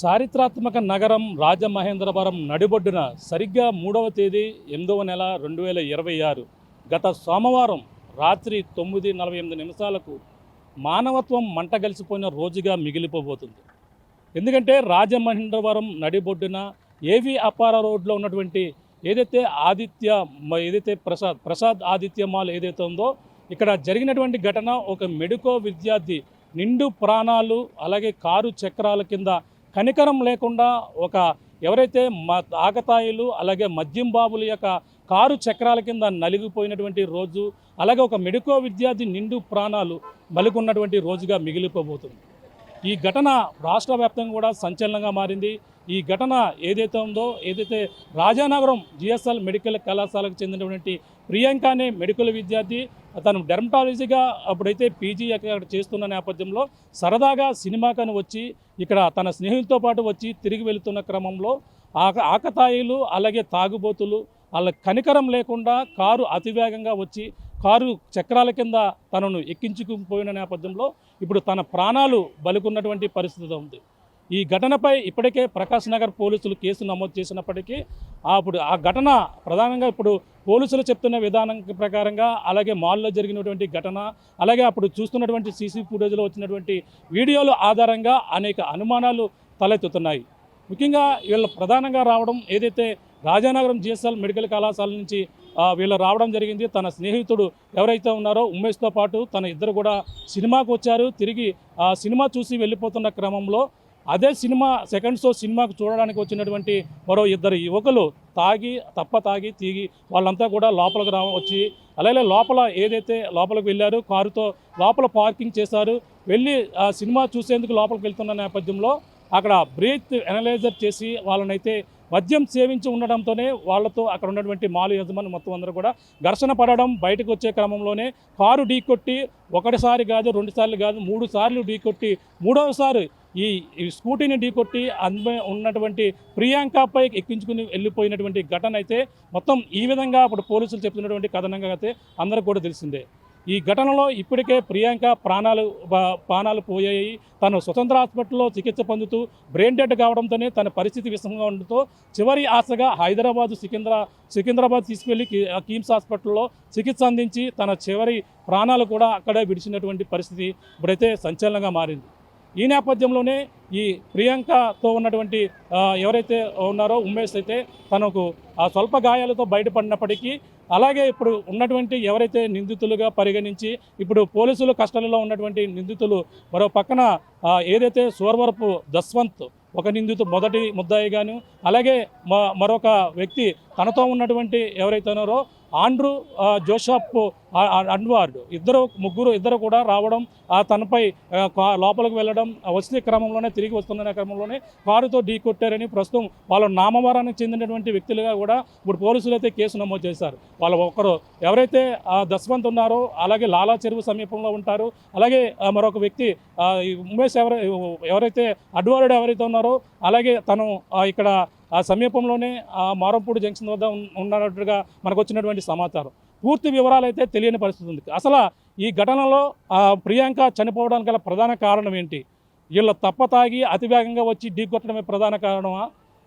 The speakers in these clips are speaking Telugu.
చారిత్రాత్మక నగరం రాజమహేంద్రవరం నడిబొడ్డున సరిగ్గా 3వ తేదీ 8వ నెల 2026 గత సోమవారం రాత్రి 9:48 మానవత్వం మంటగలిసిపోయిన రోజుగా మిగిలిపోబోతుంది. ఎందుకంటే రాజమహేంద్రవరం నడిబొడ్డున ఏవి అపార రోడ్లో ఉన్నటువంటి ఏదైతే ప్రసాద్ ఆదిత్య మాల్ ఏదైతే ఉందో ఇక్కడ జరిగినటువంటి ఘటన ఒక మెడికో విద్యార్థి నిండు ప్రాణాలు అలాగే కారు చక్రాల కింద కనికరం లేకుండా ఎవరైతే ఆకతాయిలు అలాగే మద్యం బాబుల యొక్క కారు చక్రాల కింద నలిగిపోయినటువంటి రోజు, అలాగే ఒక మెడికో విద్యార్థి నిండు ప్రాణాలు బలికున్నటువంటి రోజుగా మిగిలిపోబోతుంది. ఈ ఘటన రాష్ట్ర వ్యాప్తంగా కూడా సంచలనంగా మారింది. ఈ ఘటన ఏదైతే రాజానగరం జిఎస్ఎల్ మెడికల్ కళాశాలకు చెందినటువంటి ప్రియాంక అనే మెడికల్ విద్యార్థి తను డెర్మటాలజీగా అప్పుడైతే పీజీ అక్కడ చేస్తున్న నేపథ్యంలో సరదాగా సినిమాకని వచ్చి ఇక్కడ తన స్నేహితులతో పాటు వచ్చి తిరిగి వెళుతున్న క్రమంలో ఆకతాయిలు అలాగే తాగుబోతులు వాళ్ళ కనికరం లేకుండా కారు అతివేగంగా వచ్చి కారు చక్రాల కింద తనను ఎక్కించుకుపోయిన నేపథ్యంలో ఇప్పుడు తన ప్రాణాలు బలికున్నటువంటి పరిస్థితి ఉంది. ఈ ఘటనపై ఇప్పటికే ప్రకాష్ నగర్ పోలీసులు కేసు నమోదు చేసినప్పటికీ అప్పుడు ఆ ఘటన ప్రధానంగా ఇప్పుడు పోలీసులు చెప్తున్న విధానం ప్రకారంగా అలాగే మాల్లో జరిగినటువంటి ఘటన అలాగే అప్పుడు చూస్తున్నటువంటి సీసీ ఫుటేజ్లో వచ్చినటువంటి వీడియోల ఆధారంగా అనేక అనుమానాలు తలెత్తుతున్నాయి. ముఖ్యంగా వీళ్ళు ప్రధానంగా రావడం ఏదైతే రాజానగరం జిఎస్ఎల్ మెడికల్ కళాశాల నుంచి వీళ్ళు రావడం జరిగింది. తన స్నేహితుడు ఎవరైతే ఉన్నారో ఉమేష్తో పాటు తన ఇద్దరు కూడా సినిమాకు వచ్చారు. తిరిగి సినిమా చూసి వెళ్ళిపోతున్న క్రమంలో అదే సినిమా సెకండ్ షో సినిమాకు చూడడానికి వచ్చినటువంటి మరో ఇద్దరు యువకులు తాగి తీగి వాళ్ళంతా కూడా లోపలికి వచ్చి అలాగే లోపలికి వెళ్ళారు. కారుతో లోపల పార్కింగ్ చేశారు. వెళ్ళి సినిమా చూసేందుకు లోపలికి వెళ్తున్న నేపథ్యంలో అక్కడ బ్రీత్ ఎనలైజర్ చేసి వాళ్ళనైతే మద్యం సేవించి ఉండడంతోనే వాళ్ళతో అక్కడ ఉన్నటువంటి మాలు యజమాని మొత్తం అందరూ కూడా ఘర్షణ పడడం, బయటకు వచ్చే క్రమంలోనే కారు ఢీకొట్టి ఒకటిసారి కాదు, 2 సార్లు కాదు, 3 సార్లు ఢీకొట్టి మూడవసారి ఈ స్కూటీని ఢీకొట్టి ఉన్నటువంటి ప్రియాంకపై ఎక్కించుకుని వెళ్ళిపోయినటువంటి ఘటన అయితే మొత్తం ఈ విధంగా ఇప్పుడు పోలీసులు చెప్తున్నటువంటి కథనంగా అయితే అందరికీ కూడా తెలిసిందే. ఈ ఘటనలో ఇప్పటికే ప్రియాంక ప్రాణాలు పోయాయి. తను స్వతంత్ర హాస్పిటల్లో చికిత్స పొందుతూ బ్రెయిన్ డెడ్ కావడంతోనే తన పరిస్థితి విషమంగా ఉండటంతో చివరి ఆశగా సికింద్రాబాద్ తీసుకువెళ్ళి కిమ్స్ హాస్పిటల్లో చికిత్స అందించి తన చివరి ప్రాణాలు కూడా అక్కడే విడిచినటువంటి పరిస్థితి ఇప్పుడైతే సంచలనంగా మారింది. ఈ నేపథ్యంలోనే ఈ ప్రియాంకతో ఉన్నటువంటి ఎవరైతే ఉన్నారో ఉమేష్ అయితే తనకు స్వల్ప గాయాలతో బయటపడినప్పటికీ అలాగే ఇప్పుడు ఉన్నటువంటి ఎవరైతే నిందితులుగా పరిగణించి ఇప్పుడు పోలీసులు కస్టడీలో ఉన్నటువంటి నిందితులు మరో పక్కన ఏదైతే సోర్వరపు జస్వంత్ ఒక మొదటి ముద్దాయిగాను అలాగే మరొక వ్యక్తి తనతో ఉన్నటువంటి ఎవరైతే ఉన్నారో ఆండ్రూ జోసఫ్ అన్వార్డ్ ఇద్దరు కూడా రావడం తనపై లోపలికి వెళ్ళడం వచ్చే క్రమంలోనే తిరిగి వస్తున్న క్రమంలోనే కారుతో ఢీకొట్టారని ప్రస్తుతం వాళ్ళ నామవారానికి చెందినటువంటి వ్యక్తులుగా కూడా ఇప్పుడు పోలీసులు అయితే కేసు నమోదు చేశారు. ఒకరు ఎవరైతే దస్వంత్ ఉన్నారో అలాగే లాలా చెరువు సమీపంలో ఉంటారు. అలాగే మరొక వ్యక్తి ఉమేష్ ఎవరైతే అడ్వార్డ్ ఎవరైతే ఉన్నారో అలాగే తను ఇక్కడ సమీపంలోనే మారంపూడి జంక్షన్ వద్ద ఉన్నట్టుగా మనకు వచ్చినటువంటి సమాచారం. పూర్తి వివరాలు అయితే తెలియని పరిస్థితి ఉంది. అసలు ఈ ఘటనలో ప్రియాంక చనిపోవడానికి గల ప్రధాన కారణం ఏంటి? వీళ్ళ తాగి అతివేగంగా వచ్చి ఢీకొట్టడమే ప్రధాన కారణమా?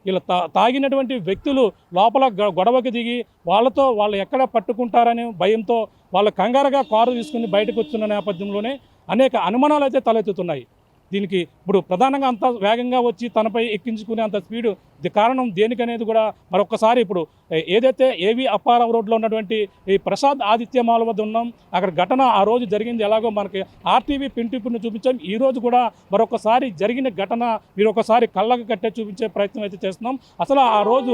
వీళ్ళ తాగినటువంటి వ్యక్తులు లోపల గొడవకి దిగి వాళ్ళు ఎక్కడ పట్టుకుంటారనే భయంతో వాళ్ళు కంగారుగా కారు తీసుకుని బయటకు వస్తున్న నేపథ్యంలోనే అనేక అనుమానాలు అయితే తలెత్తుతున్నాయి. దీనికి ఇప్పుడు ప్రధానంగా అంత వేగంగా వచ్చి తనపై ఎక్కించుకునే అంత స్పీడు కారణం దేనికనేది కూడా మరొకసారి ఇప్పుడు ఏదైతే ఏవి అప్పారావు రోడ్లో ఉన్నటువంటి ఈ ప్రసాద్ ఆదిత్య మాల్ వద్ద ఉన్నాం. అక్కడ ఘటన ఆ రోజు జరిగింది ఎలాగో మనకి ఆర్టీవీ పిన్ను చూపించాం. ఈరోజు కూడా మరొకసారి జరిగిన ఘటన మీరు ఒకసారి కళ్ళకు కట్టే చూపించే ప్రయత్నం అయితే చేస్తున్నాం. అసలు ఆ రోజు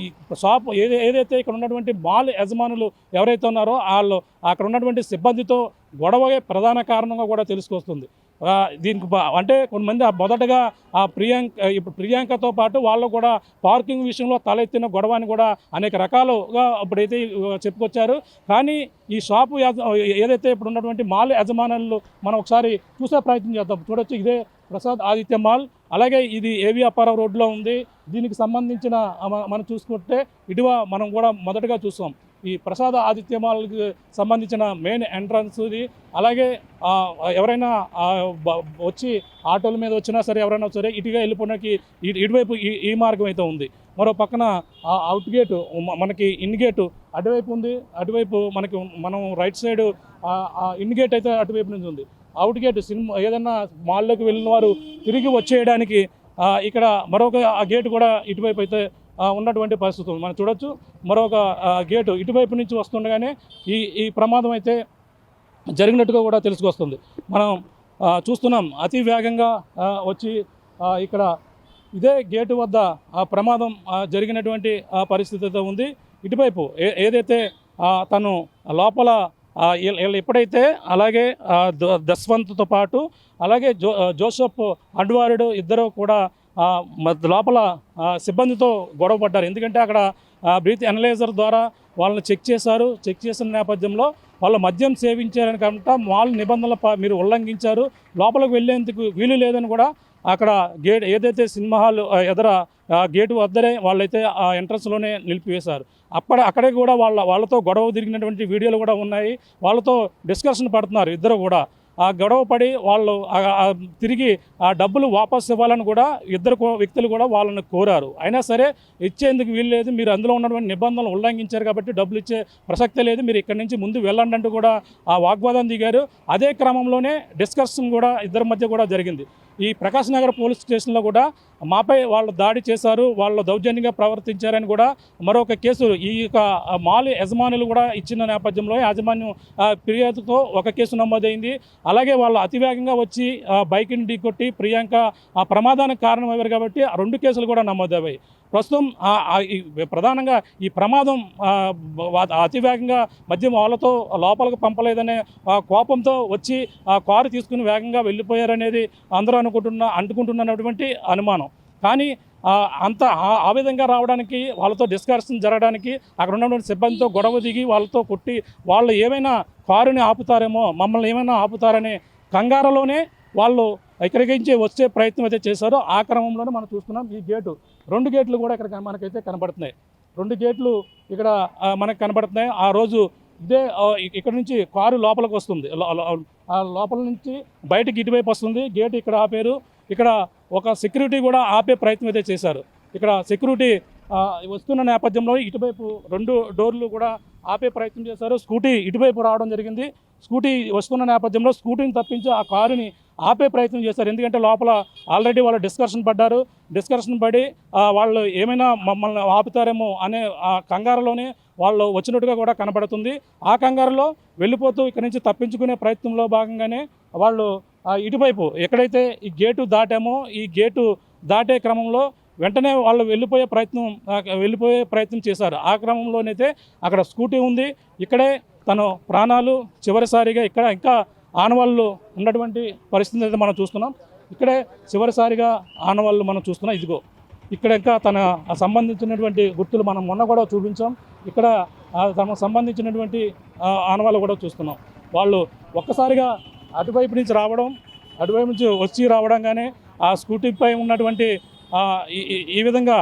ఈ షాప్ ఏదైతే ఇక్కడ ఉన్నటువంటి మాల్ యజమానులు ఎవరైతే ఉన్నారో వాళ్ళు అక్కడ ఉన్నటువంటి సిబ్బందితో గొడవే ప్రధాన కారణంగా కూడా తెలుసుకొస్తుంది. దీనికి అంటే కొంతమంది మొదటగా ఇప్పుడు ప్రియాంకతో పాటు వాళ్ళు కూడా పార్కింగ్ విషయంలో తలెత్తిన గొడవని కూడా అనేక రకాలుగా ఇప్పుడైతే చెప్పుకొచ్చారు. కానీ ఈ షాపు ఏదైతే ఇప్పుడు ఉన్నటువంటి మాల్ యజమానులు మనం ఒకసారి చూసే ప్రయత్నం చేద్దాం. చూడొచ్చు, ఇదే ప్రసాద్ ఆదిత్య మాల్. అలాగే ఇది ఏవి అప్పారావు రోడ్లో ఉంది. దీనికి సంబంధించిన మనం చూసుకుంటే మనం కూడా మొదటగా చూసాం ఈ ప్రసాద ఆదిత్య మాల్కి సంబంధించిన మెయిన్ ఎంట్రన్స్ ఇది. అలాగే ఎవరైనా వచ్చి ఆటోల మీద వచ్చినా సరే, ఎవరైనా సరే ఇటుగా వెళ్ళిపోవడానికి ఇటువైపు ఈ మార్గం అయితే ఉంది. మరో పక్కన అవుట్ గేటు, మనకి ఇన్ గేటు అటువైపు ఉంది. అటువైపు మనం రైట్ సైడ్ ఇన్ గేట్ అయితే అటువైపు నుంచి ఉంది. అవుట్ గేట్ సినిమా ఏదన్నా మాల్లోకి వెళ్ళిన వారు తిరిగి వచ్చేయడానికి ఇక్కడ మరొక గేటు కూడా ఇటువైపు అయితే ఉన్నటువంటి పరిస్థితి ఉంది. మనం చూడొచ్చు మరొక గేటు ఇటువైపు నుంచి వస్తుండగానే ఈ ప్రమాదం అయితే జరిగినట్టుగా కూడా తెలుసుకొస్తుంది. మనం చూస్తున్నాం అతి వేగంగా వచ్చి ఇక్కడ ఇదే గేటు వద్ద ప్రమాదం జరిగినటువంటి పరిస్థితి అయితే ఉంది. ఇటువైపు ఏదైతే తను లోపల ఎప్పుడైతే అలాగే దస్వంత్తో పాటు అలాగే జోసెఫ్ అడ్వారుడు ఇద్దరు కూడా లోపల సిబ్బందితో గొడవ పడ్డారు. ఎందుకంటే అక్కడ బ్రీత్ అనలైజర్ ద్వారా వాళ్ళని చెక్ చేసిన నేపథ్యంలో వాళ్ళు మద్యం సేవించారని కాబట్టి మాల్ నిబంధనలు మీరు ఉల్లంఘించారు, లోపలికి వెళ్ళేందుకు వీలు లేదని కూడా అక్కడ గేట్ ఏదైతే సినిమా హాల్ ఎదుర గేటు వద్దరే వాళ్ళైతే ఆ ఎంట్రన్స్లోనే నిలిపివేశారు. అక్కడే కూడా వాళ్ళతో గొడవ తిరిగినటువంటి వీడియోలు కూడా ఉన్నాయి. వాళ్ళతో డిస్కషన్ పడుతున్నారు ఇద్దరు కూడా. ఆ గొడవ పడి వాళ్ళు తిరిగి ఆ డబ్బులు వాపస్ ఇవ్వాలని కూడా ఇద్దరు వ్యక్తులు కూడా వాళ్ళని కోరారు. అయినా సరే ఇచ్చేందుకు వీలు లేదు, మీరు అందులో ఉన్నటువంటి నిబంధనలు ఉల్లంఘించారు కాబట్టి డబ్బులు ఇచ్చే ప్రసక్తే లేదు, మీరు ఇక్కడి నుంచి ముందు వెళ్ళండి అంటూ కూడా ఆ వాగ్వాదం దిగారు. అదే క్రమంలోనే డిస్కషన్ కూడా ఇద్దరి మధ్య కూడా జరిగింది. ఈ ప్రకాశ్ నగర్ పోలీస్ స్టేషన్లో కూడా మాపై వాళ్ళు దాడి చేశారు, వాళ్ళు దౌర్జన్యంగా ప్రవర్తించారని కూడా మరొక కేసు ఈ మాల్ యజమానులు కూడా ఇచ్చిన నేపథ్యంలో యాజమాన్యం ఫిర్యాదుతో ఒక కేసు నమోదైంది. అలాగే వాళ్ళు అతివేగంగా వచ్చి బైక్ని ఢీకొట్టి ప్రియాంక ఆ ప్రమాదానికి కారణమయ్యారు కాబట్టి 2 కేసులు కూడా నమోదయ్యాయి. ప్రస్తుతం ప్రధానంగా ఈ ప్రమాదం అతివేగంగా మద్యం వాళ్ళతో లోపలికి పంపలేదనే కోపంతో వచ్చి ఆ కారు తీసుకుని వేగంగా వెళ్ళిపోయారనేది అందరూ అంటుకుంటున్నటువంటి అనుమానం. కానీ అంత ఆ విధంగా రావడానికి, వాళ్ళతో డిస్కషన్ జరగడానికి అక్కడ ఉన్నటువంటి సిబ్బందితో గొడవ దిగి వాళ్ళతో కొట్టి వాళ్ళు ఏమైనా కారుని ఆపుతారేమో, మమ్మల్ని ఏమైనా ఆపుతారనే కంగారులోనే వాళ్ళు ఇక్కడికి వచ్చే ప్రయత్నం అయితే చేశారో ఆ క్రమంలోనే మనం చూస్తున్నాం. ఈ గేటు 2 గేట్లు కూడా ఇక్కడ మనకైతే కనబడుతున్నాయి. 2 గేట్లు ఇక్కడ మనకు కనబడుతున్నాయి. ఆ రోజు ఇదే ఇక్కడ నుంచి కారు లోపలికి వస్తుంది, లోపల నుంచి బయటకి ఇటువైపు వస్తుంది. గేటు ఇక్కడ ఆపారు. ఇక్కడ ఒక సెక్యూరిటీ కూడా ఆపే ప్రయత్నం అయితే చేశారు. ఇక్కడ సెక్యూరిటీ వస్తున్న నేపథ్యంలో ఇటువైపు 2 డోర్లు కూడా ఆపే ప్రయత్నం చేశారు. స్కూటీ ఇటువైపు రావడం జరిగింది. స్కూటీ వస్తున్న నేపథ్యంలో స్కూటీని తప్పించి ఆ కారుని ఆపే ప్రయత్నం చేశారు. ఎందుకంటే లోపల ఆల్రెడీ వాళ్ళు డిస్కషన్ పడి వాళ్ళు ఏమైనా మమ్మల్ని ఆపుతారేమో అనే ఆ కంగారులోనే వాళ్ళు వచ్చినట్టుగా కూడా కనబడుతుంది. ఆ కంగారులో వెళ్ళిపోతూ ఇక్కడి నుంచి తప్పించుకునే ప్రయత్నంలో భాగంగానే వాళ్ళు ఇటువైపు ఎక్కడైతే ఈ గేటు దాటామో ఈ గేటు దాటే క్రమంలో వెంటనే వాళ్ళు వెళ్ళిపోయే ప్రయత్నం చేశారు. ఆ క్రమంలోనైతే అక్కడ స్కూటీ ఉంది. ఇక్కడే తను ప్రాణాలు చివరిసారిగా ఇక్కడ ఇంకా ఆనవాళ్ళు ఉన్నటువంటి పరిస్థితి అయితే మనం చూస్తున్నాం. ఇక్కడే చివరిసారిగా ఆనవాళ్ళు మనం చూస్తున్నాం. ఇదిగో ఇక్కడ ఇంకా తన సంబంధించినటువంటి గుర్తులు మనం మొన్న కూడా చూపించాం. ఇక్కడ తమకు సంబంధించినటువంటి ఆనవాళ్ళు కూడా చూస్తున్నాం. వాళ్ళు ఒక్కసారిగా అటువైపు నుంచి వచ్చి రావడంగానే ఆ స్కూటీపై ఉన్నటువంటి ఈ విధంగా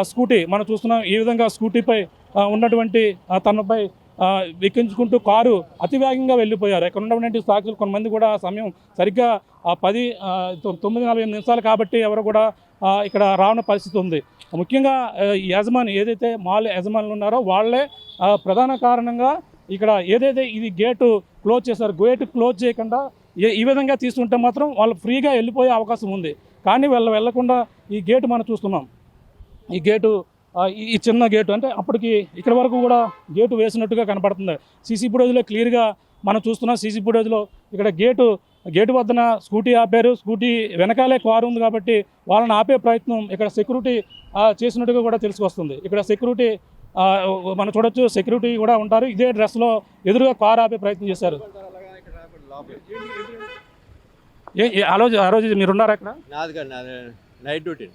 స్కూటీ మనం చూస్తున్నాం. ఈ విధంగా స్కూటీపై ఉన్నటువంటి తనపై ఎక్కించుకుంటూ కారు అతివేగంగా వెళ్ళిపోయారు. ఇక్కడ ఉన్నటువంటి సాక్షులు కొంతమంది కూడా సమయం సరిగ్గా 9:40 కాబట్టి ఎవరు కూడా ఇక్కడ రావణ పరిస్థితి ఉంది. ముఖ్యంగా యజమాని ఏదైతే మాల్ యజమానులు ఉన్నారో వాళ్ళే ప్రధాన కారణంగా ఇక్కడ ఏదైతే ఇది గేటు క్లోజ్ చేశారు. గేటు క్లోజ్ చేయకుండా ఈ విధంగా తీసుకుంటే మాత్రం వాళ్ళు ఫ్రీగా వెళ్ళిపోయే అవకాశం ఉంది. కానీ వెళ్ళకుండా ఈ గేటు మనం చూస్తున్నాం. ఈ గేటు ఈ చిన్న గేటు అంటే అప్పటికి ఇక్కడ వరకు కూడా గేటు వేసినట్టుగా కనపడుతుంది. సీసీ ఫుటేజ్లో క్లియర్గా మనం చూస్తున్నాం. సీసీ ఫుటేజ్లో ఇక్కడ గేటు వద్దన స్కూటీ ఆపారు. స్కూటీ వెనకాలే కారు ఉంది కాబట్టి వాళ్ళని ఆపే ప్రయత్నం ఇక్కడ సెక్యూరిటీ చేసినట్టుగా కూడా తెలుసుకొస్తుంది. ఇక్కడ సెక్యూరిటీ మనం చూడొచ్చు, సెక్యూరిటీ కూడా ఉంటారు. ఇదే డ్రెస్లో ఎదురుగా కారు ఆపే ప్రయత్నం చేశారు. ఆ రోజు మీరున్నారా ఇక్కడ? Night duty.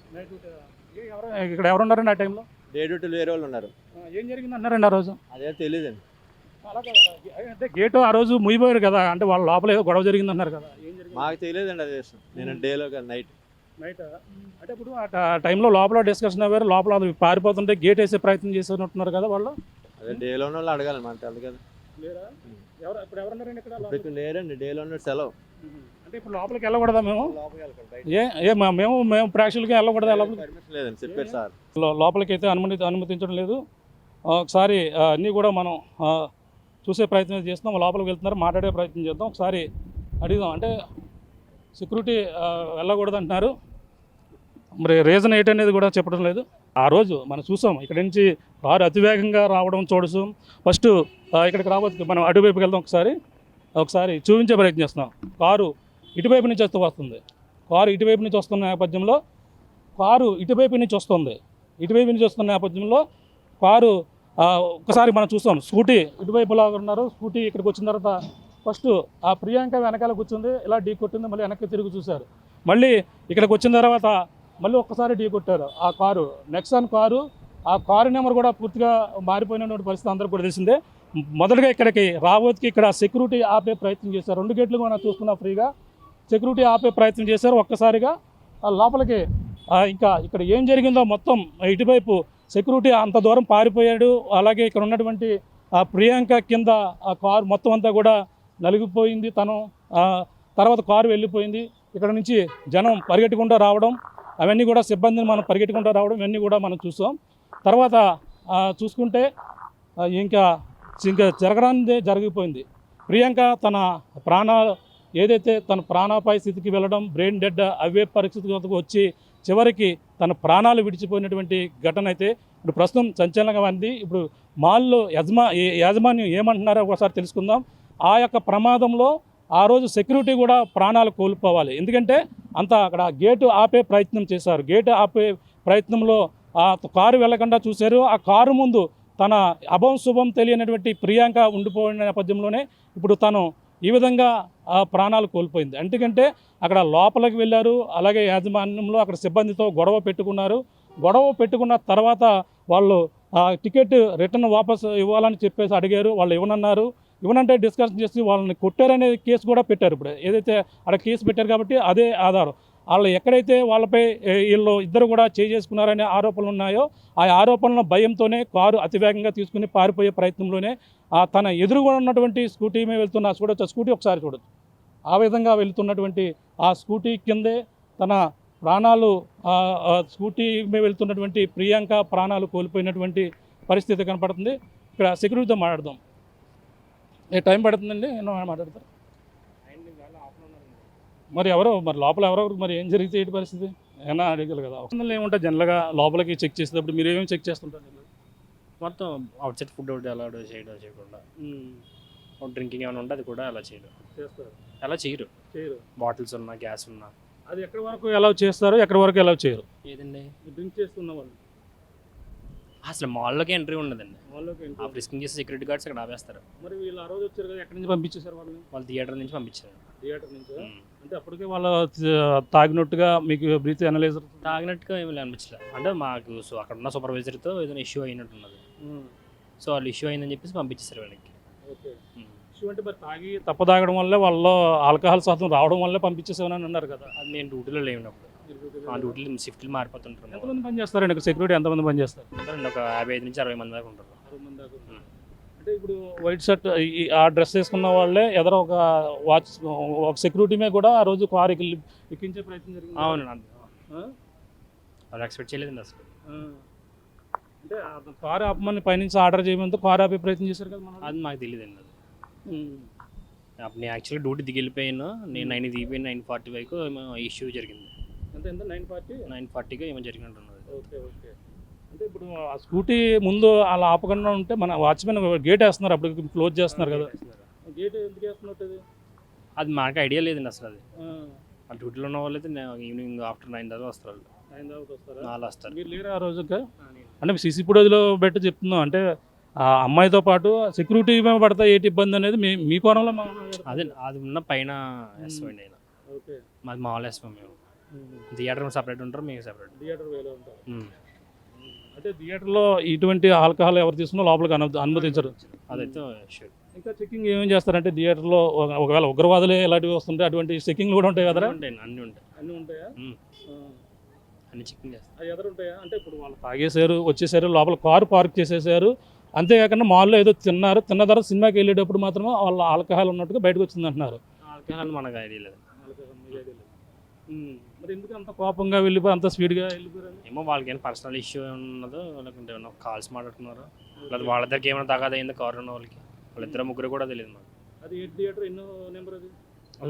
ఇక్కడ ఎవరున్నారండి ఆ టైంలో? డే డ్యూటీలు వేరే వాళ్ళు ఉన్నారు. ఏం జరిగింది అన్నారండి ఆ రోజు? అదే తెలియదండి. అంటే గేటు ఆ రోజు ముగిపోయారు కదా, అంటే వాళ్ళ లోపల ఏదో గొడవ జరిగింది అన్నారు కదా, ఏం జరిగింది? మాకు తెలియదండి. అదే నేను డేలో కదా నైట్ అంటే ఇప్పుడు ఆ టైంలో లోపల డిస్కషన్ అవ్వారు. లోపల పారిపోతుంటే గేట్ వేసే ప్రయత్నం చేస్తున్నట్టున్నారు కదా వాళ్ళు. అదే డేలో ఉన్న వాళ్ళు అడగాలి మన తెలు కదా. లేరా ఇప్పుడు ఎవరున్నారండి ఇక్కడ ఇప్పుడు ఇక్కడ లేరండి, డేలో ఉన్న సెలవు. అంటే ఇప్పుడు లోపలికి వెళ్ళకూడదా మేము? లోపలికి వెళ్ళకండి, బయట. మేము ప్రేక్షకులకి వెళ్ళకూడదా లోపలికి? పర్మిషన్ లేదండి, చెప్పారు సార్. లోపలికి అయితే అనుమతించడం లేదు. ఒకసారి అన్నీ కూడా మనం చూసే ప్రయత్నం చేస్తున్నాం. లోపలికి వెళ్తున్నారు, మాట్లాడే ప్రయత్నం చేద్దాం. ఒకసారి అడుగుదాం. అంటే సెక్యూరిటీ వెళ్ళకూడదు అంటున్నారు, మరి రీజన్ ఏంటనేది కూడా చెప్పడం లేదు. ఆ రోజు మనం చూసాం ఇక్కడ నుంచి కారు అతివేగంగా రావడం చూడసం. ఫస్ట్ ఇక్కడికి రావచ్చు, మనం అటువైపుకి వెళ్దాం. ఒకసారి చూపించే ప్రయత్నం చేస్తున్నాం. కారు ఇటువైపు నుంచి వస్తుంది. కారు ఇటువైపు నుంచి వస్తున్న నేపథ్యంలో ఇటువైపు నుంచి వస్తున్న నేపథ్యంలో కారు ఒకసారి మనం చూస్తాం. స్కూటీ ఇటువైపులా ఉన్నారు. స్కూటీ ఇక్కడికి వచ్చిన తర్వాత ఫస్ట్ ఆ ప్రియాంక వెనకాల కూర్చుంది, ఇలా ఢీ కొట్టింది. మళ్ళీ వెనక్కి తిరిగి చూశారు. మళ్ళీ ఇక్కడికి వచ్చిన తర్వాత మళ్ళీ ఒక్కసారి ఢీ కొట్టారు ఆ కారు, నెక్సాన్ కారు. ఆ కారు నెంబర్ కూడా పూర్తిగా మారిపోయినటువంటి పరిస్థితి అందరూ కూడా తెలిసిందే. మొదటగా ఇక్కడికి రావోత్కి ఇక్కడ సెక్యూరిటీ ఆపే ప్రయత్నం చేశారు. 2 గేట్లు మనం చూసుకున్నా ఫ్రీగా సెక్యూరిటీ ఆపే ప్రయత్నం చేశారు. ఒక్కసారిగా లోపలికి ఇంకా ఇక్కడ ఏం జరిగిందో మొత్తం ఇటువైపు సెక్యూరిటీ అంత దూరం పారిపోయాడు. అలాగే ఇక్కడ ఉన్నటువంటి ఆ ప్రియాంక కింద ఆ కారు మొత్తం అంతా కూడా నలిగిపోయింది. తర్వాత కారు వెళ్ళిపోయింది. ఇక్కడ నుంచి జనం పరిగెట్టుకుంటూ రావడం, అవన్నీ కూడా సిబ్బందిని మనం పరిగెట్టుకుంటూ రావడం, ఇవన్నీ కూడా మనం చూసాం. తర్వాత చూసుకుంటే ఇంకా జరగడానిదే జరిగిపోయింది. ప్రియాంక తన ప్రాణాపాయ స్థితికి వెళ్ళడం, బ్రెయిన్ డెడ్ అవే పరిస్థితికి వచ్చి చివరికి తన ప్రాణాలు విడిచిపోయినటువంటి ఘటన అయితే ఇప్పుడు ప్రస్తుతం సంచలనంగా ఉంది. ఇప్పుడు మాల్లో యాజమాన్యం ఏమంటున్నారో ఒకసారి తెలుసుకుందాం. ఆ యొక్క ప్రమాదంలో ఆ రోజు సెక్యూరిటీ కూడా ప్రాణాలు కోల్పోవాలి. ఎందుకంటే అక్కడ గేటు ఆపే ప్రయత్నం చేశారు. గేటు ఆపే ప్రయత్నంలో ఆ కారు వెళ్లకుండా చూశారు. ఆ కారు ముందు తన శుభం తెలియనటువంటి ప్రియాంక ఉండిపోయిన నేపథ్యంలోనే ఇప్పుడు తను ఈ విధంగా ప్రాణాలు కోల్పోయింది. ఎందుకంటే అక్కడ లోపలికి వెళ్ళారు. అలాగే యాజమాన్యంలో అక్కడ సిబ్బందితో గొడవ పెట్టుకున్న తర్వాత వాళ్ళు టికెట్ రిటర్న్ వాపస్ ఇవ్వాలని చెప్పేసి అడిగారు. వాళ్ళు ఇవ్వనంటే డిస్కషన్ చేసి వాళ్ళని కొట్టారనే కేసు కూడా పెట్టారు. ఇప్పుడు ఏదైతే అక్కడ కేసు పెట్టారు కాబట్టి అదే ఆధారం. వాళ్ళు ఎక్కడైతే వాళ్ళపై వీళ్ళు ఇద్దరు కూడా చేసుకున్నారనే ఆరోపణలు ఉన్నాయో ఆ ఆరోపణల భయంతోనే కారు అతివేగంగా తీసుకుని పారిపోయే ప్రయత్నంలోనే తన ఎదురుగా ఉన్నటువంటి స్కూటీ మీద వెళ్తున్న స్కూటీ ఒకసారి చూడొచ్చు. ఆ విధంగా వెళ్తున్నటువంటి ఆ స్కూటీ కిందే తన ప్రాణాలు స్కూటీ మీద వెళ్తున్నటువంటి ప్రియాంక ప్రాణాలు కోల్పోయినటువంటి పరిస్థితి కనపడుతుంది. ఇక్కడ సెక్యూరిటీతో మాట్లాడదాం. టైం పడుతుందండి, ఎన్నో మాట్లాడతారు. మరి లోపల ఎవరెవరు మరి ఏం జరిగితే ఏంటి పరిస్థితి ఏమన్నా అడగలు కదా. ఏముంటుంది జనరల్గా లోపలికి చెక్ చేసేటప్పుడు మీరు ఏమేమి చెక్ చేస్తుంటారు? మొత్తం అవుట్ సైడ్ ఫుడ్ ఒకటి అలా చేయకుండా డ్రింకింగ్ ఏమైనా ఉంటే అది కూడా అలా చేయరు. బాటిల్స్ ఉన్నా, గ్యాస్ ఉన్నా అది ఎక్కడి వరకు ఎలా చేస్తారు, ఎక్కడి వరకు ఎలా చేయరు? ఏదండి డ్రింక్ చేస్తున్న వాళ్ళు అసలు మాల్లోకి ఎంట్రీ ఉండదండి. ఆ ఫ్రిస్కింగ్ చేసి సెక్యూరిటీ గార్డ్స్ అక్కడ ఆపేస్తారు. మరి వీళ్ళు ఆ రోజు వచ్చారు కదా, ఎక్కడి నుంచి పంపించేశారు వాళ్ళు థియేటర్ నుంచి పంపించారు. థియేటర్ నుంచి అంటే అప్పటికే వాళ్ళు తాగినట్టుగా మీకు బ్రీత్ అనలైజర్ తాగినట్టుగా ఏమి అనిపించలేదు. అంటే మాకు అక్కడ ఉన్న సూపర్వైజర్తో ఏదైనా ఇష్యూ అయినట్టున్నది. సో వాళ్ళు ఇష్యూ అయిందని చెప్పేసి పంపించేశారు వాళ్ళకి. ఓకే, ఇష్యూ అంటే మరి తాగడం వల్లే వాళ్ళు ఆల్కహాల్ శాతం రావడం వల్లే పంపించేసామని అన్నారు కదా. అది నేను డ్యూటీలో లేనప్పుడు ఆ డ్యూటీలు షిఫ్ట్లు మారిపోతుంటారు. ఎంతమంది పని చేస్తారండి సెక్యూరిటీ? ఎంతమంది పని చేస్తారు? ఒక 55 నుంచి 60 మంది దాకా ఉంటారు. అంటే ఇప్పుడు వైట్ షర్ట్ ఆ డ్రెస్ వేసుకున్న వాళ్ళే ఎదర ఒక సెక్యూరిటీ మీద కూడా ఆ రోజు కారు ఎక్కించే ప్రయత్నం జరిగింది. అవునండి, వాళ్ళు ఎక్స్పెక్ట్ చేయలేదండి అసలు. అంటే కారు ఆపమని పైనుంచి ఆర్డర్ చేయమంటే కారు ఆపే ప్రయత్నం చేశారు కదా. అది మాకు తెలియదండి. అది నేను యాక్చువల్గా డ్యూటీ దిగిపోయాను. నేను 9 దిగిపోయాను. 9:40 వరకు ఇష్యూ జరిగింది. అంటే 9:40గా ఏమో జరిగినట్టున్నది. ఓకే. అంటే ఇప్పుడు ఆ స్కూటీ ముందు అలా ఆపకుండా ఉంటే మన వాచ్మెన్ గేట్ వేస్తున్నారు, అప్పుడు క్లోజ్ చేస్తున్నారు కదా. గేట్ ఎందుకు వేస్తున్నట్టు? అది మాకు ఐడియా లేదండి అసలు. అది ఆ డ్యూటీలో ఉన్న వాళ్ళు అయితే ఈవినింగ్ ఆఫ్టర్ 9 దాకా వస్తారు. 9 దాకా వస్తారా? వాళ్ళు వస్తారు. మీరు లేరు ఆ రోజు? అంటే సీసీ ఫుటేజ్లో పెట్టి చెప్తున్నాం. అంటే ఆ అమ్మాయితో పాటు సెక్యూరిటీ మేము పడతా ఏంటి ఇబ్బంది అనేది మీ కోణంలో అదే అది ఉన్న పైన ఎస్ఎం అండి ఆయన. ఓకే, మాది మామూలు ఎస్ఎం. మేము థియేటర్ సపరేట్ ఉంటారు, మీకు సపరేట్. థియేటర్ వేలో ఉంటారు. అంటే థియేటర్లో ఇటువంటి ఆల్కహాల్ ఎవరు తీసుకున్నా లోపలికి అనుమతించరు. అదైతే షూర్. ఇంకా చెకింగ్ ఏమేమి చేస్తారంటే థియేటర్లో ఒకవేళ ఉగ్రవాదులే ఇలాంటివి వస్తుంటే అటువంటి చెకింగ్లు కూడా ఉంటాయి కదా? అన్నీ ఉంటాయా? అన్ని చెకింగ్ చేస్తారు. అవి ఎదురు ఉంటాయా? అంటే ఇప్పుడు వాళ్ళు తాగేశారు, వచ్చేసారు, లోపల కారు పార్క్ చేసేసారు, అంతేకాకుండా మాల్లో ఏదో తిన్నారు, తిన్న తర్వాత సినిమాకి వెళ్ళేటప్పుడు మాత్రం వాళ్ళ ఆల్కహాల్ ఉన్నట్టుగా బయటకు వచ్చింది అంటున్నారు. ఆల్కహాల్ మనకు ఐడియా లేదు. మరి ఎందుకు అంత కోపంగా వెళ్ళిపోయి అంత స్పీడ్గా వెళ్ళిపోయారు? ఏమో వాళ్ళకి ఏమైనా పర్సనల్ ఇష్యూ ఉన్నదో, లేకుంటే ఏమన్నా కాల్స్ మాట్లాడుతున్నారు, లేదా వాళ్ళ దగ్గర ఏమైనా తగాదా అయిందో కారు ఉన్న వాళ్ళకి. వాళ్ళిద్దరు ముగ్గురు కూడా తెలియదు మాకు. అది ఏ థియేటర్ ఎన్నో నెంబర్ అది?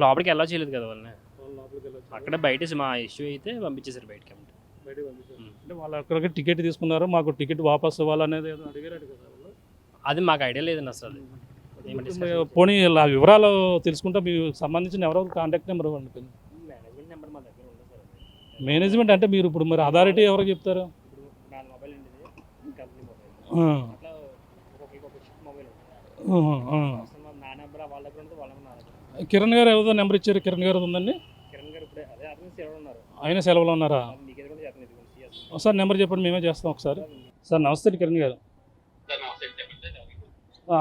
లోపలికి ఎలా చేయలేదు కదా వాళ్ళని, లోపలికి వెళ్ళొచ్చు. అక్కడే బయట మా ఇష్యూ అయితే పంపించేసారు బయటకి. బయటకు పంపించారు. అంటే వాళ్ళు అక్కడికి టికెట్ తీసుకున్నారు, మాకు టికెట్ వాపస్ ఇవ్వాలనేది ఏదో అడిగారు కదా వాళ్ళు. అది మాకు ఐడియా లేదండి అసలు. ఏమంటే పోనీ ఇలా వివరాలు తెలుసుకుంటే మీకు సంబంధించిన ఎవరో కాంటాక్ట్ నెంబర్ ఇవ్వండి. మేనేజ్మెంట్ నెంబర్ మా దగ్గర ఉండదు సార్. మేనేజ్మెంట్ అంటే మీరు ఇప్పుడు మరి అథారిటీ ఎవరికి చెప్తారు? ఇప్పుడు నా మొబైల్ ఉండేది కంపెనీ మొబైల్, అట్లా ఒక్కొక్క మొబైల్ ఉంటుంది. నా నెంబర్ వాళ్ళ దగ్గర ఉంటుంది, వాళ్ళ నెంబర్ నా దగ్గర. కిరణ్ గారు ఏదో నెంబర్ ఇచ్చారు, కిరణ్ గారు ఉందండి. కిరణ్ గారు ఇప్పుడే అదే అతను సేవలు ఉన్నారు. ఆయన సెలవులో ఉన్నారా? మీకు ఎదురు కూడా చేస్తాను. ఒకసారి నెంబర్ చెప్పండి, మేమే చేస్తాం ఒకసారి. సార్ నమస్తే కిరణ్ గారు.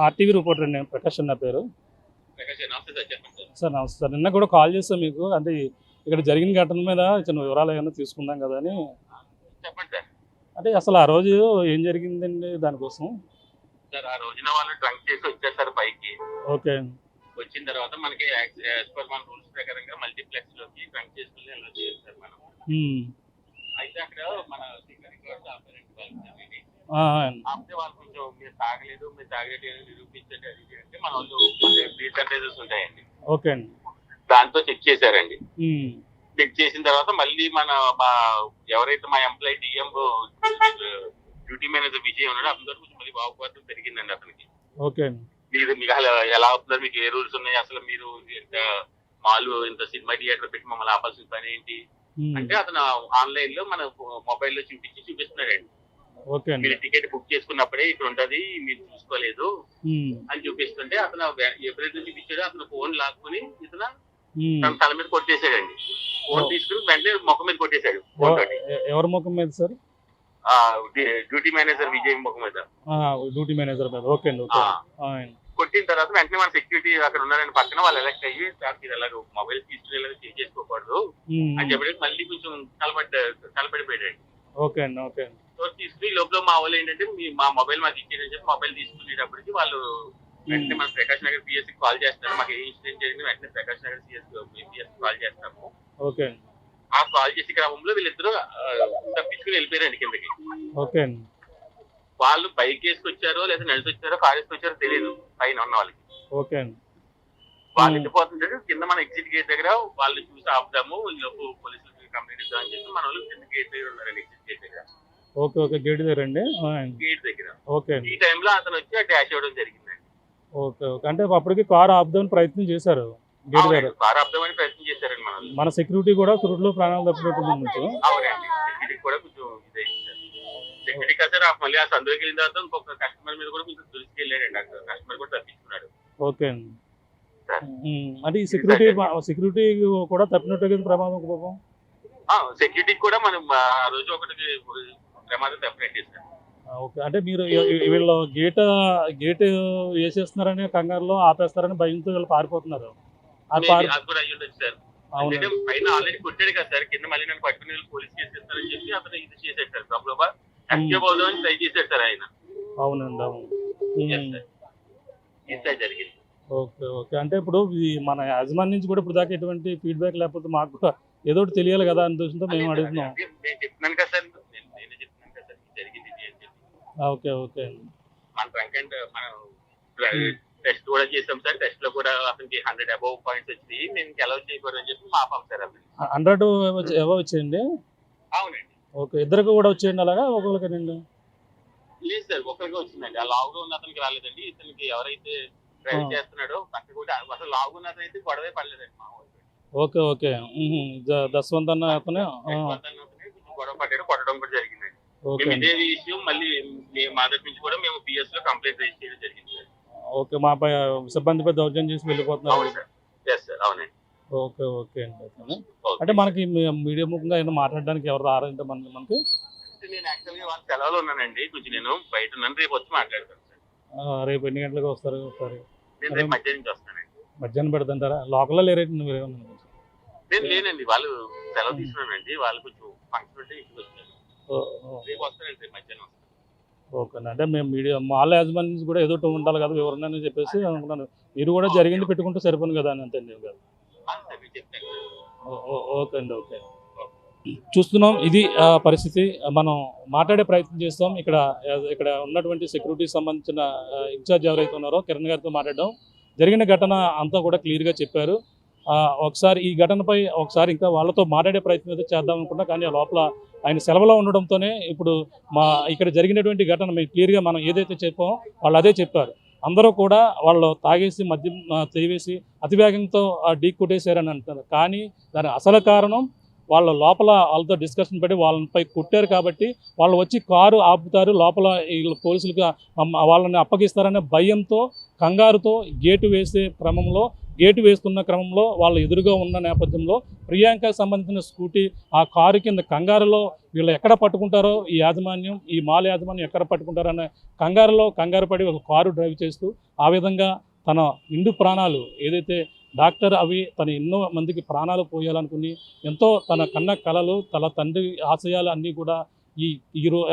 ఆర్టీవీ రిపోర్టర్ అండి, ప్రకాష్ నా పేరు. సార్ నమస్తే సార్. నిన్న కూడా కాల్ చేస్తాం మీకు, అంటే ఇక్కడ జరిగిన ఘటన మీద చిన్న వివరాలు ఏమైనా తీసుకుందాం కదా అని. చెప్పండి సార్. అంటే అసలు ఆ రోజు ఏం జరిగిందండి దానికోసం? సార్ ఆ రోజున వాళ్ళు డ్రంక్ చేసి వచ్చేసారు పైకి. ఓకే. వచ్చిన తర్వాత మనకి యాజ్ పర్ మన రూల్స్ ప్రకారంగా మల్టీప్లెక్స్ లోకి డ్రంక్ చేసుకుని ఎలా చేయాలి సార్ మనం. అయితే అక్కడ మన సెక్యూరిటీ గార్డ్స్ ఆపారండి వాళ్ళకి. ఆపితే వాళ్ళు కొంచెం మీరు తాగలేదు, మీరు తాగలేదు అని నిరూపించండి అది ఇది అంటే మన వాళ్ళు డీసెంటైజర్స్ ఉంటాయండి. ఓకే అండి. దాంతో చెక్ చేశారండి. చెక్ చేసిన తర్వాత మళ్ళీ మన ఎవరైతే మా employee DM duty manager Vijay ఉన్నాడో అతని కొంచెం మళ్ళీ బాగుపడడం జరిగిందండి అతనికి. ఓకే. మీరు మీకు ఎలా అవుతున్నారు, మీకు ఏ రూల్స్ ఉన్నాయి, అసలు మీరు ఇంత మాల్ ఇంత సినిమా థియేటర్ పెట్టి మమ్మల్ని ఆపాల్సిన పని ఏంటి అంటే అతను ఆన్లైన్ లో మన మొబైల్ లో చూపిస్తున్నాడండి. మీరు టికెట్ బుక్ చేసుకున్నప్పుడే ఇక్కడ ఉంటది, మీరు చూసుకోలేదు అని చూపిస్తుంటే అతను ఎప్పుడైతే చూపించాడో అతను ఫోన్ లాక్కుని ఇతను తన తల మీద కొట్టేశాడండి. ఫోన్ తీసుకుని వెంటనే ముఖం మీద కొట్టేశాడు. ఫోన్ తోటి. ఎవరి ముఖం మీద సార్? డ్యూటీ మేనేజర్ విజయ్ ముఖం మీద. డ్యూటీ మేనేజర్ మీద. ఓకే అండి. కొట్టిన తర్వాత వెంటనే మన సెక్యూరిటీ అక్కడ ఉన్నారని పక్కన వాళ్ళు ఎలక్ట్ అయ్యి మీరు ఎలా మొబైల్ తీసుకుని చేంజ్ చేసుకోకూడదు అని చెప్పి మళ్ళీ కొంచెం తలపడిపోయాడు. ఓకే అండి. ఓకే. సో తీసుకుని లోపల మా వాళ్ళు ఏంటంటే మా మొబైల్ మాకు ఇచ్చేదని చెప్పి మొబైల్ తీసుకునేటప్పటికి వాళ్ళు వెంటనే మన ప్రకాష్ నగర్ పిఎస్సి కాల్ చేస్తారు. మాకు ఏ ఇన్సిడెంట్ జరిగింది వెంటనే ప్రకాష్ నగర్ పిఎస్సి కాల్ చేస్తాము. ఓకే. ఆ కాల్ చేసే క్రమంలో వీళ్ళిద్దరూ తప్పించుకుని వెళ్ళిపోయారండి కిందకి. ఓకే. వాళ్ళు బైక్ వేసుకొచ్చారో లేదా నడిచి వచ్చారో కార్ వేసుకొచ్చారో తెలియదు పైన ఉన్న వాళ్ళకి. ఓకే. వాళ్ళు వెళ్ళిపోతుంటారు కింద మన ఎగ్జిట్ గేట్ దగ్గర వాళ్ళు చూసి ఆపుదాము లోపు పోలీసులకి కంప్లైంట్ ఇద్దాం అని చెప్పి మన వాళ్ళు కింద గేట్ దగ్గర ఉన్నారండి, ఎగ్జిట్ గేట్ దగ్గర. ఓకే. ఓకే. గేట్ దగ్గర అండి. గేట్ దగ్గర. ఓకే. ఈ టైంలో అతను వచ్చి డాష్ అవ్వడం జరిగిందండి. ఓకే. ఓకే. అంటే అప్పటికి కార్ ఆపుదామని ప్రయత్నం చేశారు గేట్ దగ్గర. కార్ ఆపుదామని ప్రయత్నం చేశారండి మన సెక్యూరిటీ కూడా త్రుట్లో ప్రాణాలు తప్పినట్టుంది. అవునండి. సెక్యూరిటీ కూడా కొంచెం ఇదే సెక్యూరిటీ కదా మళ్ళీ ఆ సందులోకి వెళ్ళిన తర్వాత ఇంకొక కస్టమర్ మీద కూడా కొంచెం దూసుకెళ్ళాడండి. అక్కడ కస్టమర్ కూడా తప్పించుకున్నాడు. ఓకే అండి. అంటే ఈ సెక్యూరిటీ కూడా తప్పినట్టు ప్రమాదం పాపం. సెక్యూరిటీ కూడా మనం ఆ రోజు ఒకటికి ప్రమాదం తప్పినట్టు సార్. ఓకే. అంటే మీరు వీళ్ళు గేట్ వేసేస్తున్నారని కంగారులో ఆపేస్తారని భయంతో వీళ్ళు పారిపోతున్నారు. అది కూడా అయ్యి ఉండొచ్చు సార్. పైన ఆల్రెడీ కొట్టాడు కదా సార్, కింద మళ్ళీ నన్ను పట్టుకుని పోలీస్ కేసు ఇస్తారని చెప్పి అతను ఇది చేశాడు సార్. గబగబా ఎస్కేప్ అవుదామని ట్రై చేశాడు సార్ ఆయన. అవునండి. అవును. జరిగింది. ఓకే. ఓకే. అంటే ఇప్పుడు మన యాజమాన్యం నుంచి కూడా ఇప్పుడు దాకా ఎటువంటి ఫీడ్బ్యాక్ లేకపోతే మాకు కూడా ఏదో ఒకటి తెలియాలి కదా అని ఉద్దేశంతో మేము అడుగుతున్నాం. నేను చెప్తున్నాను కదా సార్, నేను చెప్తున్నాను కదా సార్ జరిగింది ఇది అని చెప్పి. ఓకే. ఓకే. మన ట్రంక్ అండ్ మనం టెస్ట్ కూడా చేసాం సార్. టెస్ట్ లో కూడా అతనికి 100 అబౌవ్ పాయింట్స్ వచ్చి నేను అలౌ చేయకూడదు అని చెప్పి మాపాం సార్. అతను 100 ఎవో వచ్చేయండి. అవునండి. ఓకే. ఇద్దరికి కూడా వచ్చేయండి అలాగా ఒకరికేనండి? లేదు సార్, ఒకరికి వచ్చిందండి. ఆ లావుగా ఉన్న అతనికి రాలేదండి. ఇతనికి ఎవరైతే డ్రైవ్ చేస్తున్నాడో పక్కన కూడా అసలు లావుగా ఉన్న అతను అయితే గొడవే పడలేదండి మా వాళ్ళు. ఓకే. ఓకే. దశవంత్ అన్న అతనే గొడవ పడ్డాడు, కొట్టడం కూడా జరిగిందండి. మేము ఇదే విషయం మళ్ళీ మా దగ్గర నుంచి కూడా మేము పిఎస్ లో కంప్లైంట్ రిజిస్టర్ చేయడం జరిగింది సార్. ఓకే. మాపై సిబ్బందిపై దౌర్జన్యం చేసి వెళ్ళిపోతున్నారు. అవునండి. ఓకే. ఓకే అండి. అంటే మనకి మీడియా ముఖంగా ఏమైనా మాట్లాడడానికి ఎవరు రారంటే మనకి? నేను యాక్చువల్గా వాళ్ళ సెలవులో ఉన్నానండి, కొంచెం నేను బయట ఉన్నాను. రేపు వచ్చి మాట్లాడతాను సార్. రేపు ఎన్ని గంటలకు వస్తారు ఒకసారి? నేను రేపు మధ్యాహ్నం నుంచి వస్తానండి. మధ్యాహ్నం పెడతాంటారా? లోకల్లో లేరేంటి? నేను లేనండి, వాళ్ళు సెలవు తీసుకున్నానండి. వాళ్ళు కొంచెం ఫంక్షన్ ఉంటే ఇంటికి వచ్చాను. రేపు వస్తానండి, రేపు మధ్యాహ్నం వస్తాను. ఓకే అంటే మేము మీడియా మాల్ యాజమాన్యం నుంచి కూడా ఏదో ఒకటి ఉండాలి కదా వివరణ అని చెప్పేసి అనుకున్నాను. మీరు కూడా జరిగింది పెట్టుకుంటే సరిపోను కదా అని అంతే కదా. అంతే మీరు చెప్తాను. ఓకే అండి, ఓకే. చూస్తున్నాం ఇది పరిస్థితి. మనం మాట్లాడే ప్రయత్నం చేస్తాం. ఇక్కడ ఉన్నటువంటి సెక్యూరిటీకి సంబంధించిన ఇన్ఛార్జ్ ఎవరైతే ఉన్నారో కిరణ్ గారితో మాట్లాడడం జరిగిన ఘటన అంతా కూడా క్లియర్గా చెప్పారు. ఒకసారి ఈ ఘటనపై ఒకసారి ఇంకా వాళ్ళతో మాట్లాడే ప్రయత్నం అయితే చేద్దాం అనుకున్నా, కానీ ఆ లోపల ఆయన సెలవులో ఉండడంతోనే ఇప్పుడు ఇక్కడ జరిగినటువంటి ఘటన మేము క్లియర్గా మనం ఏదైతే చెప్పామో వాళ్ళు అదే చెప్పారు. అందరూ కూడా వాళ్ళు తాగేసి మద్యం తీవేసి అతివేగంతో ఢీ కొట్టేశారని అంటున్నారు. కానీ దాని అసలు కారణం వాళ్ళ లోపల వాళ్ళతో డిస్కషన్ పెట్టి వాళ్ళపై కుట్టారు కాబట్టి వాళ్ళు వచ్చి కారు ఆపుతారు, లోపల వీళ్ళు పోలీసులుగా వాళ్ళని అప్పగిస్తారనే భయంతో కంగారుతో గేటు వేస్తున్న క్రమంలో వాళ్ళ ఎదురుగా ఉన్న నేపథ్యంలో ప్రియాంకకు సంబంధించిన స్కూటీ ఆ కారు కింద కంగారులో వీళ్ళు ఎక్కడ పట్టుకుంటారో ఈ మాల్ యాజమాన్యం ఎక్కడ పట్టుకుంటారో అనే కంగారు పడి ఒక కారు డ్రైవ్ చేస్తూ ఆ విధంగా తన నిండు ప్రాణాలు ఏదైతే డాక్టర్ తన ఎన్నో మందికి ప్రాణాలు పోయాలనుకుని ఎంతో తన కన్న కలలు తన తండ్రి ఆశయాలు అన్నీ కూడా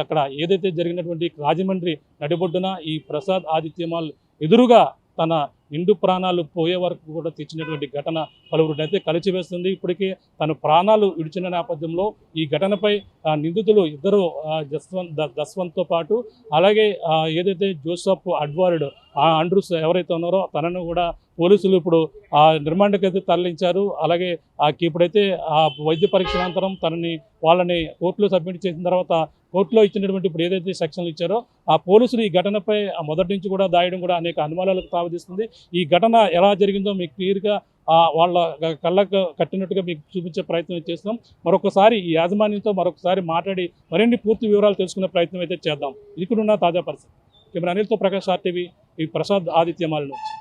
అక్కడ ఏదైతే జరిగినటువంటి రాజమండ్రి నడిబొడ్డున ఈ ప్రసాద్ ఆదిత్య మాల్ ఎదురుగా తన నిండు ప్రాణాలు పోయే వరకు కూడా తెచ్చినటువంటి ఘటన పలువురినైతే కలిచివేస్తుంది. ఇప్పటికే తన ప్రాణాలు విడిచిన నేపథ్యంలో ఈ ఘటనపై నిందితులు ఇద్దరు దస్వంత్తో పాటు అలాగే ఏదైతే జోసఫ్ అడ్వార్డ్ ఆండ్రూస్ ఎవరైతే ఉన్నారో తనను కూడా పోలీసులు ఇప్పుడు రిమాండ్కైతే తరలించారు. అలాగే ఇప్పుడైతే వైద్య పరీక్ష అనంతరం వాళ్ళని కోర్టులో సబ్మిట్ చేసిన తర్వాత కోర్టులో ఇచ్చినటువంటి ఇప్పుడు ఏదైతే సెక్షన్లు ఇచ్చారో ఆ పోలీసులు ఈ ఘటనపై మొదటి నుంచి కూడా దాయడం కూడా అనేక అనుమానాలకు తావదిస్తుంది. ఈ ఘటన ఎలా జరిగిందో మీకు క్లియర్గా వాళ్ళ కళ్ళకు కట్టినట్టుగా మీకు చూపించే ప్రయత్నం చేస్తాం. మరొకసారి ఈ యాజమాన్యంతో మాట్లాడి మరిన్ని పూర్తి వివరాలు తెలుసుకునే ప్రయత్నం అయితే చేద్దాం. ఇది కూడా తాజా పరిస్థితి. కెమెరా అనిల్తో ప్రకాష్ RTV, ఈ ప్రసాద్ ఆదిత్య మాల్ నుంచి.